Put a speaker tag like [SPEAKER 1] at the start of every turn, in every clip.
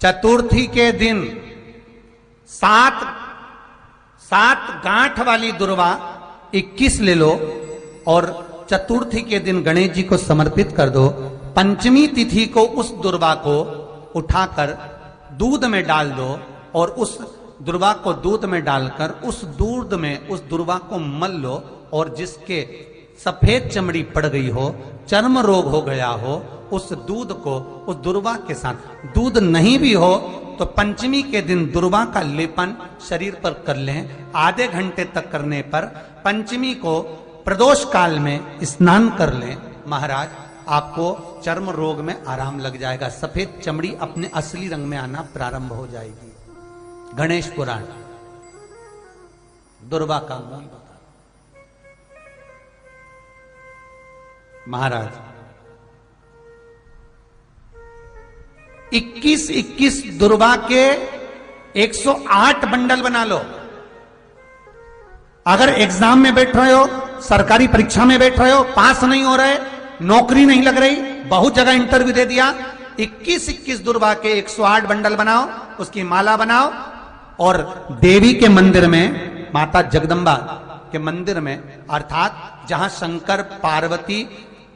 [SPEAKER 1] चतुर्थी के दिन सात गांठ वाली दुर्वा 21 ले लो और चतुर्थी के दिन गणेश जी को समर्पित कर दो। पंचमी तिथि को उस दुर्वा को उठाकर दूध में डाल दो और उस दुर्वा को दूध में डालकर उस दूध में उस दुर्वा को मल लो और जिसके सफेद चमड़ी पड़ गई हो, चर्म रोग हो गया हो, उस दूध को उस दुर्वा के साथ, दूध नहीं भी हो तो पंचमी के दिन दुर्वा का लेपन शरीर पर कर लें। आधे घंटे तक करने पर पंचमी को प्रदोष काल में स्नान कर लें। महाराज आपको चर्म रोग में आराम लग जाएगा, सफेद चमड़ी अपने असली रंग में आना प्रारंभ हो जाएगी। गणेश पुराण दुर्वा का मूल बता। महाराज 21 दुर्वा के 108 बंडल बना लो। अगर एग्जाम में बैठ रहे हो, सरकारी परीक्षा में बैठ रहे हो, पास नहीं हो रहे, नौकरी नहीं लग रही, बहुत जगह इंटरव्यू दे दिया, 21 दुर्वा के 108 बंडल बनाओ, उसकी माला बनाओ और देवी के मंदिर में, माता जगदम्बा के मंदिर में, अर्थात जहां शंकर पार्वती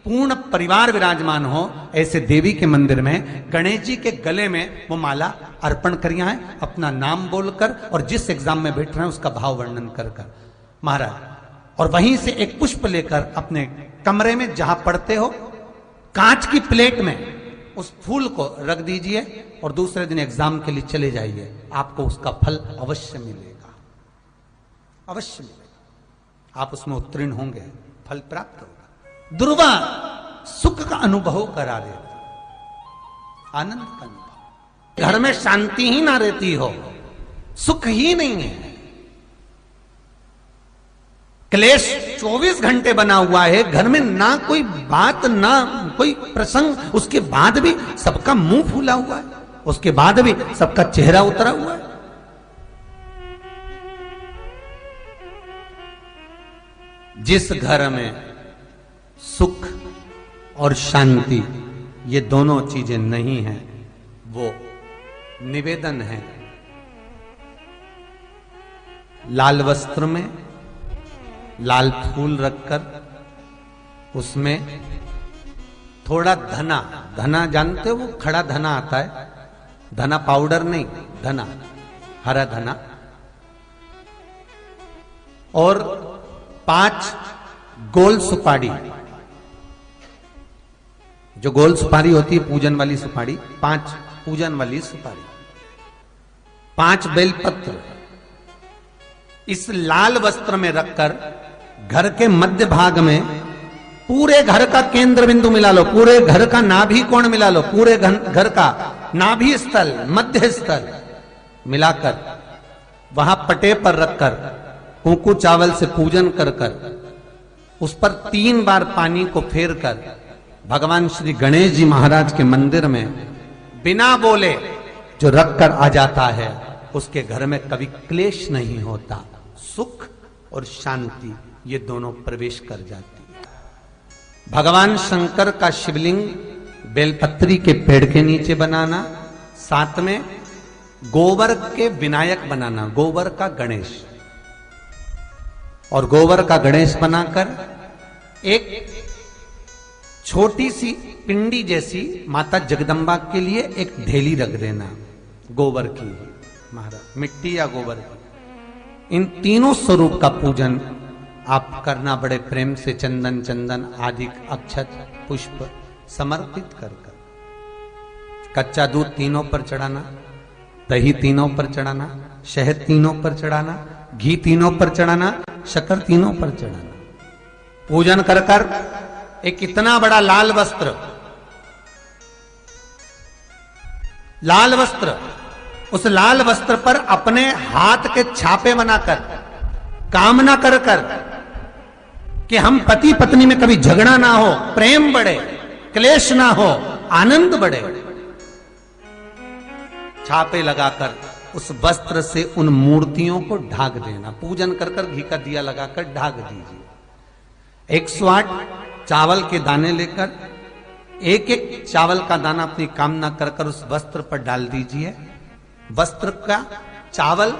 [SPEAKER 1] पूर्ण परिवार विराजमान हो, ऐसे देवी के मंदिर में गणेश जी के गले में वो माला अर्पण करिया है, अपना नाम बोलकर और जिस एग्जाम में बैठ रहे हैं उसका भाव वर्णन कर महाराज, और वहीं से एक पुष्प लेकर अपने कमरे में जहां पढ़ते हो कांच की प्लेट में उस फूल को रख दीजिए और दूसरे दिन एग्जाम के लिए चले जाइए। आपको उसका फल अवश्य मिलेगा, अवश्य मिलेगा, आप उसमें उत्तीर्ण होंगे, फल प्राप्त होगा। दुर्वा सुख का अनुभव करा देता, आनंद का अनुभव। घर में शांति ही ना रहती हो, सुख ही नहीं है, क्लेश 24 घंटे बना हुआ है घर में, ना कोई बात ना कोई प्रसंग, उसके बाद भी सबका मुंह फूला हुआ है, उसके बाद भी सबका चेहरा उतरा हुआ है। जिस घर में सुख और शांति ये दोनों चीजें नहीं हैं, वो निवेदन है लाल वस्त्र में लाल फूल रखकर उसमें थोड़ा धना, धना जानते हो, वो खड़ा धना आता है, धना पाउडर नहीं, धना, हरा धना, और 5 गोल सुपारी, जो गोल सुपारी होती है पूजन वाली सुपारी, 5 पूजन वाली सुपारी, 5 बेलपत्र इस लाल वस्त्र में रखकर घर के मध्य भाग में पूरे घर का केंद्र बिंदु मिला लो, पूरे घर का नाभि कोण मिला लो, पूरे घर का नाभि स्थल, मध्य स्थल मिलाकर वहां पटे पर रखकर कुंकू चावल से पूजन कर कर उस पर 3 बार पानी को फेर कर भगवान श्री गणेश जी महाराज के मंदिर में बिना बोले जो रख कर आ जाता है, उसके घर में कभी क्लेश नहीं होता, सुख और शांति ये दोनों प्रवेश कर जाती है। भगवान शंकर का शिवलिंग बेलपत्री के पेड़ के नीचे बनाना, साथ में गोबर के विनायक बनाना, गोबर का गणेश, और गोबर का गणेश बनाकर एक छोटी सी पिंडी जैसी माता जगदम्बा के लिए एक ढेली रख देना गोबर की, महाराज मिट्टी या गोबर की। इन तीनों स्वरूप का पूजन आप करना बड़े प्रेम से, चंदन चंदन आदि अक्षत पुष्प समर्पित कर कर, कच्चा दूध तीनों पर चढ़ाना, दही तीनों पर चढ़ाना, शहद तीनों पर चढ़ाना, घी तीनों पर चढ़ाना, शक्कर तीनों पर चढ़ाना, पूजन कर कर एक इतना बड़ा लाल वस्त्र, लाल वस्त्र, उस लाल वस्त्र पर अपने हाथ के छापे बनाकर कामना कर कर कि हम पति पत्नी में कभी झगड़ा ना हो, प्रेम बढ़े, क्लेश ना हो, आनंद बढ़े, छापे लगाकर उस वस्त्र से उन मूर्तियों को ढाक देना, पूजन कर कर घी का दिया लगाकर ढाक दीजिए। 108 चावल के दाने लेकर एक एक चावल का दाना अपनी कामना कर कर उस वस्त्र पर डाल दीजिए। वस्त्र का चावल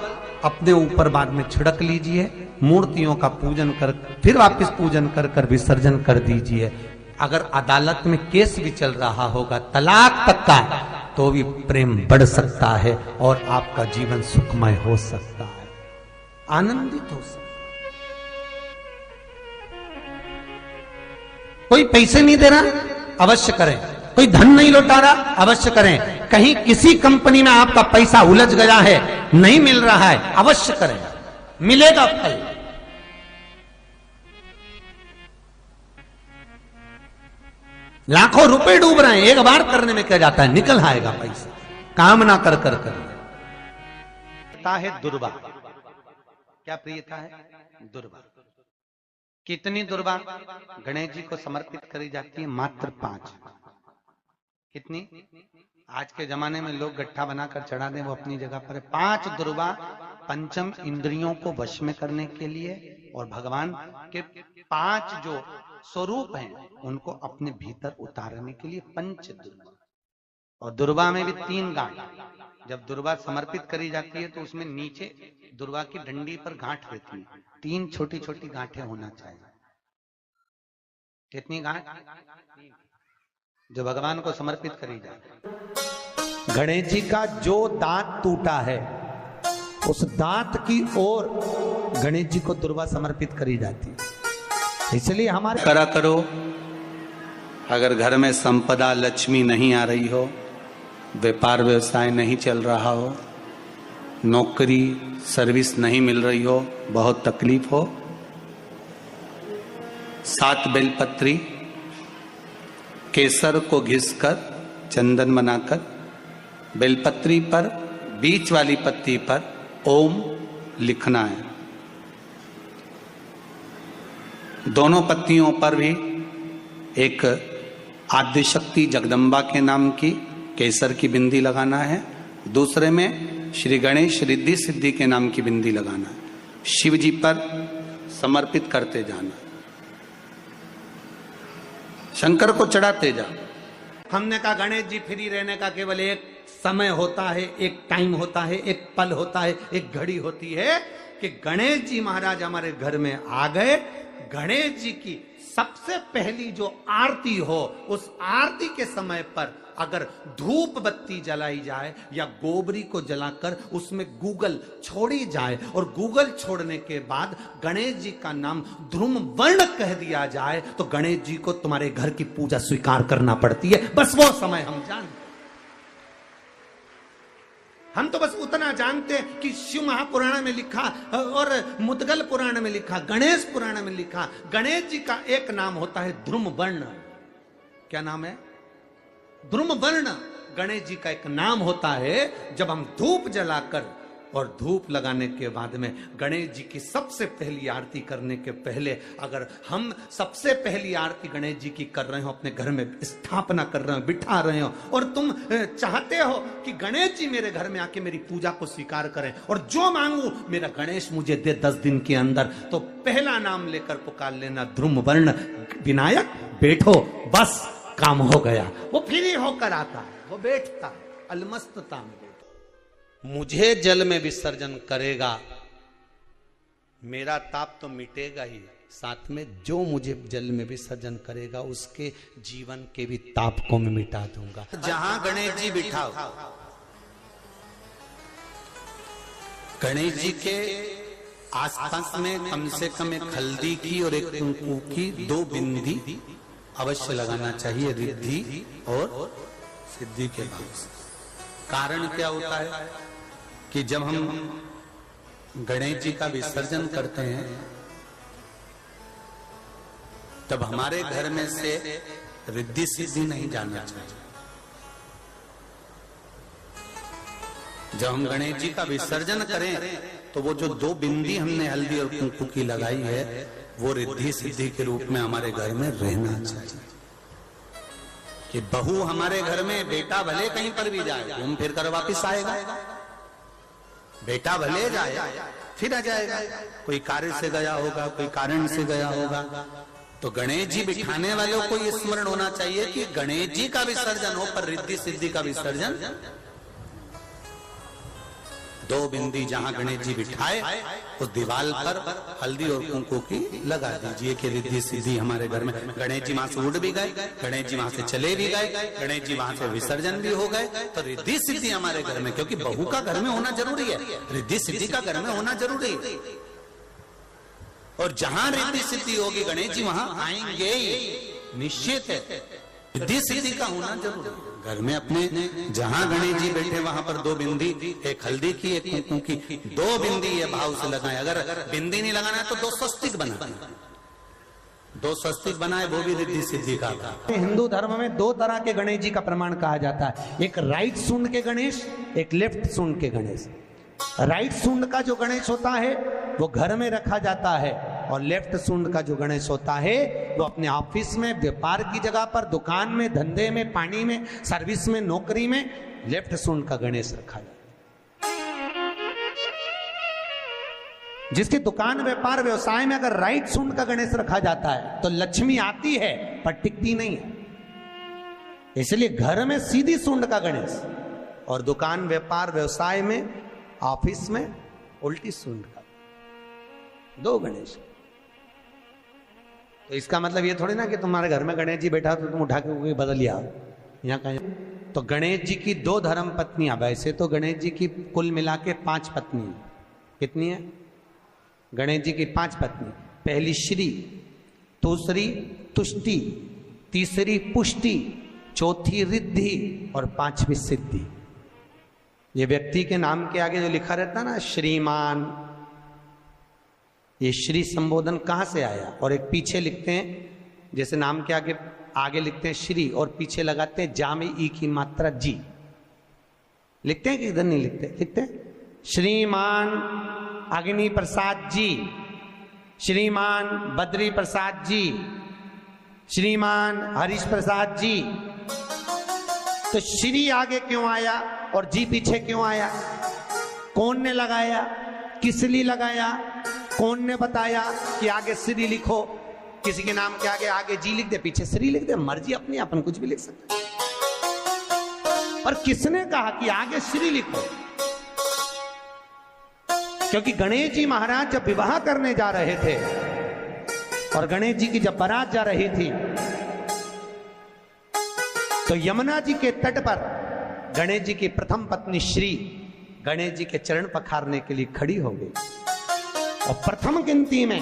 [SPEAKER 1] अपने ऊपर बाद में छिड़क लीजिए। मूर्तियों का पूजन कर फिर वापस पूजन कर कर विसर्जन कर दीजिए। अगर अदालत में केस भी चल रहा होगा तलाक तक का, तो भी प्रेम बढ़ सकता है और आपका जीवन सुखमय हो सकता है, आनंदित हो सकता है। कोई पैसे नहीं दे रहा, अवश्य करें। कोई धन नहीं लौटा रहा, अवश्य करें। कहीं किसी कंपनी में आपका पैसा उलझ गया है, नहीं मिल रहा है, अवश्य करें, मिलेगा फल। लाखों रुपए डूब रहे हैं, एक बार करने में क्या जाता है, निकल आएगा पैसा, काम ना कर कर कर। है दुर्वा, क्या प्रियता है? दुर्वा। कितनी दुर्वा गणेश जी को समर्पित करी जाती है? मात्र 5। कितनी? आज के जमाने में लोग गट्ठा बनाकर चढ़ा दें, वो अपनी जगह पर है। 5 दुर्वा पंचम इंद्रियों को वश में करने के लिए और भगवान के 5 जो स्वरूप हैं उनको अपने भीतर उतारने के लिए 5 दुर्वा। और दुर्वा में भी 3 गांठ। जब दुर्वा समर्पित करी जाती है तो उसमें नीचे दुर्वा की डंडी पर गांठ रहती है, 3 छोटी छोटी गांठें होना चाहिए। कितनी गांठ? जो भगवान को समर्पित करी जाए। गणेश जी का जो दांत टूटा है उस दांत की ओर गणेश जी को दुर्वा समर्पित करी जाती है। इसलिए हमारे करा करो। अगर घर में संपदा लक्ष्मी नहीं आ रही हो, व्यापार व्यवसाय नहीं चल रहा हो, नौकरी सर्विस नहीं मिल रही हो, बहुत तकलीफ हो, 7 बेलपत्री केसर को घिसकर चंदन बनाकर बेलपत्री पर बीच वाली पत्ती पर ओम लिखना है। दोनों पत्तियों पर भी एक आद्यशक्ति जगदम्बा के नाम की केसर की बिंदी लगाना है, दूसरे में श्री गणेश रिद्धि सिद्धि के नाम की बिंदी लगाना है। शिव जी पर समर्पित करते जाना, शंकर को चढ़ाते जा। हमने कहा गणेश जी फ्री रहने का केवल एक समय होता है, एक टाइम होता है, एक पल होता है, एक घड़ी होती है कि गणेश जी महाराज हमारे घर में आ गए। गणेश जी की सबसे पहली जो आरती हो, उस आरती के समय पर अगर धूप बत्ती जलाई जाए या गोबरी को जलाकर उसमें गूगल छोड़ी जाए और गूगल छोड़ने के बाद गणेश जी का नाम ध्रुम वर्ण कह दिया जाए, तो गणेश जी को तुम्हारे घर की पूजा स्वीकार करना पड़ती है। बस वो समय हम जानते, हम तो बस उतना जानते हैं कि शिव महापुराण में लिखा और मुद्गल पुराण में लिखा, गणेश पुराण में लिखा, गणेश जी का एक नाम होता है ध्रुम वर्ण। क्या नाम है? ध्रुम वर्ण गणेश जी का एक नाम होता है। जब हम धूप जलाकर और धूप लगाने के बाद में गणेश जी की सबसे पहली आरती करने के पहले अगर हम सबसे पहली आरती गणेश जी की कर रहे हो, अपने घर में स्थापना कर रहे हो, बिठा रहे हो, और तुम चाहते हो कि गणेश जी मेरे घर में आके मेरी पूजा को स्वीकार करें और जो मांगू मेरा गणेश मुझे दे 10 दिन के अंदर, तो पहला नाम लेकर पुकार लेना ध्रुम वर्ण विनायक, बैठो, बस काम हो गया। वो फ्री होकर आता है, वो बैठता है अलमस्तता में। मुझे जल में विसर्जन करेगा, मेरा ताप तो मिटेगा ही, साथ में जो मुझे जल में विसर्जन करेगा उसके जीवन के भी ताप को मैं मिटा दूंगा। जहां गणेश जी बिठाओ, गणेश जी के आसपास में कम से कम एक हल्दी की और एक कुंकू की 2 बिंदी अवश्य लगाना चाहिए, रिद्धि और सिद्धि के बाद। कारण क्या होता है कि जब हम गणेश जी का विसर्जन करते हैं तब हमारे घर में से रिद्धि सिद्धि नहीं जाना चाहिए। जब हम गणेश जी का विसर्जन करें तो वो जो 2 बिंदी हमने हल्दी और कुंकू की लगाई है वो रिद्धि सिद्धि के रूप में हमारे घर में रहना चाहिए। कि बहू हमारे घर में, बेटा भले कहीं पर भी जाए घूम फिर कर वापिस आएगा, बेटा भले जाए फिर आ जाएगा, कोई कार्य से गया होगा, कोई कारण से गया होगा,
[SPEAKER 2] तो गणेश जी बिठाने वालों को ये स्मरण होना चाहिए कि गणेश जी का विसर्जन हो पर रिद्धि सिद्धि का विसर्जन। दो बिंदी जहां गणेश जी बिठाए उस दीवार पर हल्दी और कुंकू की लगा दीजिए कि रिद्धि सिद्धि हमारे घर में। गणेश जी वहां से उड़ भी गए, गणेश जी वहां से चले भी गए, गणेश जी वहां से विसर्जन भी हो गए, तो रिद्धि सिद्धि हमारे घर में, क्योंकि बहू का घर में होना जरूरी है, रिद्धि सिद्धि का घर में होना जरूरी है। और जहां रिद्धि सिद्धि होगी गणेश जी वहां आएंगे, निश्चित है। रिद्धि सिद्धि का होना जरूरी है। घर में अपने जहां गणेश जी बैठे वहां पर दो बिंदी, एक हल्दी की एक कुंकू की, दो बिंदी ये भाव से लगाए। अगर बिंदी नहीं लगाना है तो दो स्वस्तिक बनाए, दो स्वस्तिक बनाए, वो भी रिद्धि सिद्धि का।
[SPEAKER 1] हिंदू धर्म में दो तरह के गणेश जी का प्रमाण कहा जाता है, एक राइट सूंड के गणेश, एक लेफ्ट सूंड के गणेश। राइट सूंड का जो गणेश होता है वो घर में रखा जाता है, और लेफ्ट सूंड का जो गणेश होता है वो अपने ऑफिस में, व्यापार की जगह पर, दुकान में, धंधे में, पानी में, सर्विस में, नौकरी में लेफ्ट सूंड का गणेश रखा जाता है। जिसकी दुकान, व्यापार, व्यवसाय में अगर राइट सूंड का गणेश रखा जाता है तो लक्ष्मी आती है पर टिकती नहीं है। इसलिए घर में सीधी सूंड का गणेश, और दुकान, व्यापार, व्यवसाय में, ऑफिस में उल्टी सूंड का, दो गणेश। तो इसका मतलब ये थोड़ी ना कि तुम्हारे घर में गणेश जी बैठा तो तुम उठा के कोई बदल लिया यहाँ कहीं। तो गणेश जी की दो धर्म पत्नियां, वैसे तो गणेश जी की कुल मिला के 5 पत्नी। कितनी है? गणेश जी की 5 पत्नी। पहली श्री, दूसरी तुष्टि, तीसरी पुष्टि, चौथी रिद्धि और 5वीं सिद्धि। ये व्यक्ति के नाम के आगे जो लिखा रहता है ना श्रीमान, ये श्री संबोधन कहां से आया? और एक पीछे लिखते हैं, जैसे नाम के आगे लिखते हैं श्री और पीछे लगाते हैं जा में ई की मात्रा जी। लिखते हैं कि इधर नहीं लिखते? लिखते हैं श्रीमान अग्नि प्रसाद जी, श्रीमान बद्री प्रसाद जी, श्रीमान हरीश प्रसाद जी। तो श्री आगे क्यों आया और जी पीछे क्यों आया? कौन ने लगाया? किस लिए लगाया? कौन ने बताया कि आगे श्री लिखो? किसी के नाम के आगे जी लिख दे, पीछे श्री लिख दे, मर्जी अपनी, अपन कुछ भी लिख सकते। पर किसने कहा कि आगे श्री लिखो? क्योंकि गणेश जी महाराज जब विवाह करने जा रहे थे और गणेश जी की जब बारात जा रही थी तो यमुना जी के तट पर गणेश जी की प्रथम पत्नी श्री गणेश जी के चरण पखारने के लिए खड़ी हो गई। और प्रथम गिनती में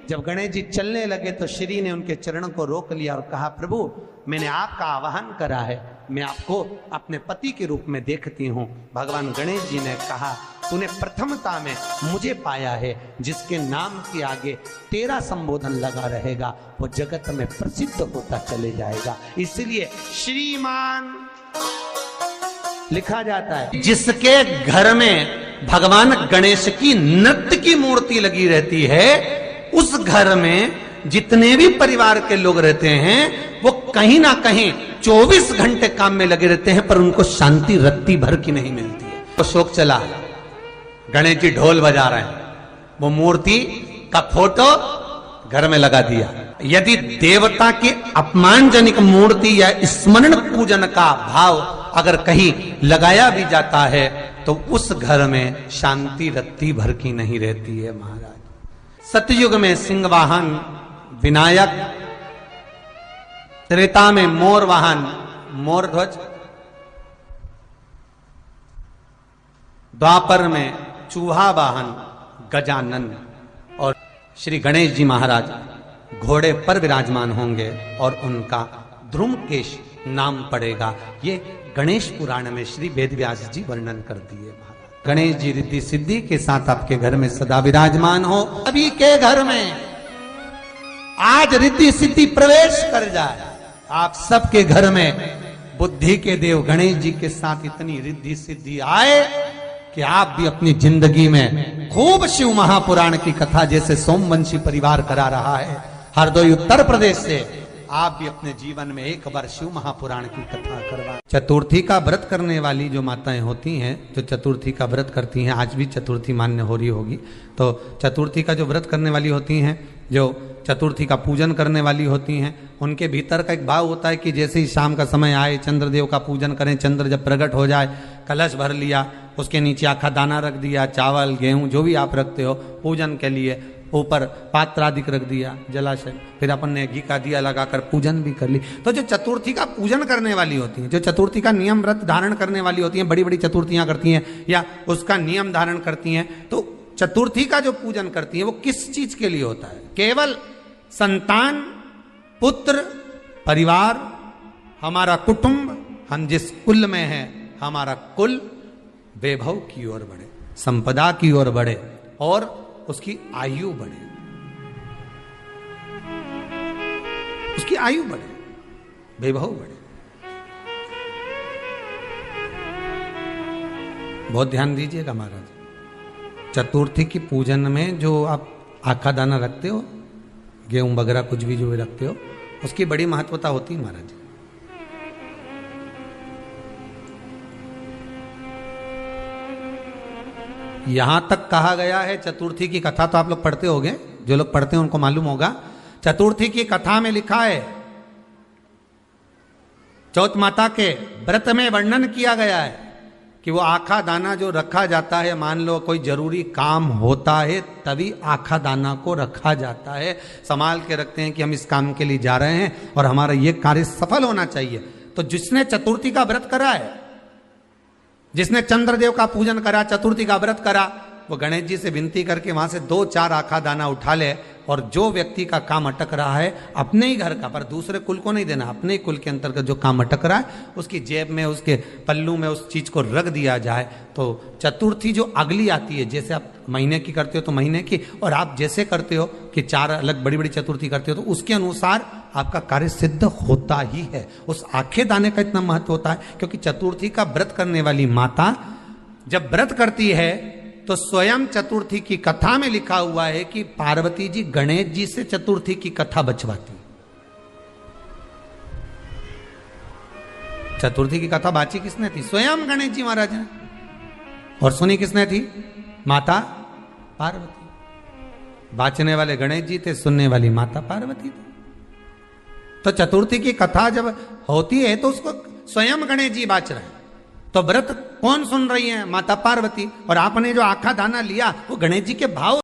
[SPEAKER 1] जब गणेश जी चलने लगे तो श्री ने उनके चरणों को रोक लिया और कहा, प्रभु मैंने आपका आवाहन करा है, मैं आपको अपने पति के रूप में देखती हूँ। भगवान गणेश जी ने कहा, तूने प्रथमता में मुझे पाया है, जिसके नाम के आगे तेरा संबोधन लगा रहेगा वो जगत में प्रसिद्ध होता चले जाएगा। इसलिए श्रीमान लिखा जाता है। जिसके घर में भगवान गणेश की नृत्य की मूर्ति लगी रहती है, उस घर में जितने भी परिवार के लोग रहते हैं वो कहीं ना कहीं 24 घंटे काम में लगे रहते हैं, पर उनको शांति रत्ती भर की नहीं मिलती है। तो शोक चला, गणेश जी ढोल बजा रहे हैं, वो मूर्ति का फोटो घर में लगा दिया। यदि देवता की अपमानजनक मूर्ति या स्मरण पूजन का भाव अगर कहीं लगाया भी जाता है तो उस घर में शांति रत्ती भर की नहीं रहती है महाराज। सतयुग में सिंह वाहन विनायक, त्रेता में मोर वाहन मोर ध्वज, द्वापर में चूहा वाहन गजानन, और श्री गणेश जी महाराज घोड़े पर विराजमान होंगे और उनका ध्रुमकेश नाम पड़ेगा। ये गणेश पुराण में श्री वेदव्यास जी वर्णन कर दिए महाराज। गणेश जी रिद्धि सिद्धि के साथ आपके घर में सदा विराजमान हो। सभी के घर में आज रिद्धि सिद्धि प्रवेश कर जाए। आप सबके घर में बुद्धि के देव गणेश जी के साथ इतनी रिद्धि सिद्धि आए कि आप भी अपनी जिंदगी में खूब शिव महापुराण की कथा जैसे सोमवंशी परिवार करा रहा है, हरदोई उत्तर प्रदेश से आप भी अपने जीवन में एक बार शिव महापुराण की कथा करवा। चतुर्थी का व्रत करने वाली जो माताएं होती हैं, जो चतुर्थी का व्रत करती हैं, आज भी चतुर्थी मान्य हो रही होगी, तो चतुर्थी का जो व्रत करने वाली होती हैं, जो चतुर्थी का पूजन करने वाली होती हैं, उनके भीतर का एक भाव होता है कि जैसे ही शाम का समय आए चंद्रदेव का पूजन करें, चंद्र जब प्रकट हो जाए, कलश भर लिया, उसके नीचे आखा दाना रख दिया, चावल गेहूं जो भी आप रखते हो पूजन के लिए, ऊपर पात्र आदि रख दिया जलाशय, फिर अपन ने घी का दिया लगाकर पूजन भी कर ली। तो जो चतुर्थी का पूजन करने वाली होती हैं, जो चतुर्थी का नियम व्रत धारण करने वाली होती हैं, बड़ी बड़ी चतुर्थियां करती हैं या उसका नियम धारण करती हैं, तो चतुर्थी का जो पूजन करती हैं वो किस चीज के लिए होता है? केवल संतान, पुत्र, परिवार, हमारा कुटुंब, हम जिस कुल में हैं, हमारा कुल वैभव की ओर बढ़े, संपदा की ओर बढ़े और उसकी आयु बढ़े, उसकी आयु बढ़े, वैभव बढ़े। बहुत ध्यान दीजिएगा महाराज, चतुर्थी की पूजन में जो आप आखा दाना रखते हो, गेहूं वगैरह कुछ भी जो भी रखते हो, उसकी बड़ी महत्वता होती है महाराज। यहां तक कहा गया है, चतुर्थी की कथा तो आप लोग पढ़ते होंगे, जो लोग पढ़ते हैं उनको मालूम होगा, चतुर्थी की कथा में लिखा है, चौथ माता के व्रत में वर्णन किया गया है कि वो आखा दाना जो रखा जाता है, मान लो कोई जरूरी काम होता है तभी आखा दाना को रखा जाता है, संभाल के रखते हैं कि हम इस काम के लिए जा रहे हैं और हमारा ये कार्य सफल होना चाहिए। तो जिसने चतुर्थी का व्रत करा है, जिसने चंद्रदेव का पूजन करा, चतुर्थी का व्रत करा, वो गणेश जी से विनती करके वहां से 2-4 आखा दाना उठा ले, और जो व्यक्ति का काम अटक रहा है अपने ही घर का, पर दूसरे कुल को नहीं देना, अपने ही कुल के अंतर्गत जो काम अटक रहा है उसकी जेब में, उसके पल्लू में उस चीज को रख दिया जाए। तो चतुर्थी जो अगली आती है, जैसे आप महीने की करते हो तो महीने की, और आप जैसे करते हो कि 4 अलग बड़ी बड़ी चतुर्थी करते हो, तो उसके अनुसार आपका कार्य सिद्ध होता ही है। उस आखे दाने का इतना महत्व होता है क्योंकि चतुर्थी का व्रत करने वाली माता जब व्रत करती है तो स्वयं चतुर्थी की कथा में लिखा हुआ है कि पार्वती जी गणेश जी से चतुर्थी की कथा बचवाती। चतुर्थी की कथा बाची किसने थी? स्वयं गणेश जी महाराज ने। और सुनी किसने थी? माता पार्वती। बाचने वाले गणेश जी थे, सुनने वाली माता पार्वती थी। तो चतुर्थी की कथा जब होती है तो उसको स्वयं गणेश जी बाच रहे हैं, तो व्रत कौन सुन रही है? माता पार्वती। और आपने जो आखा दाना लिया वो गणेश जी के भाव